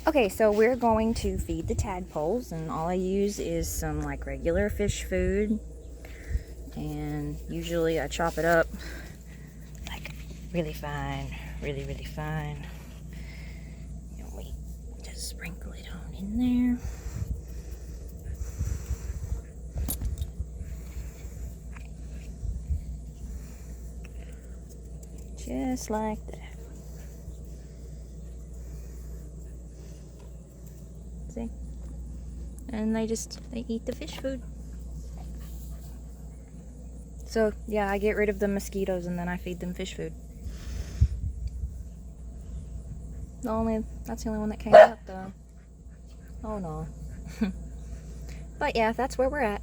Okay, so we're going to feed the tadpoles, and all I use is some like regular fish food, and usually I chop it up like really fine, really fine, and we just sprinkle it on in there. Just like that. See? And they eat the fish food. So yeah, I get rid of the mosquitoes and then I feed them fish food. That's the only one that came up though. Oh no. But yeah, that's where we're at.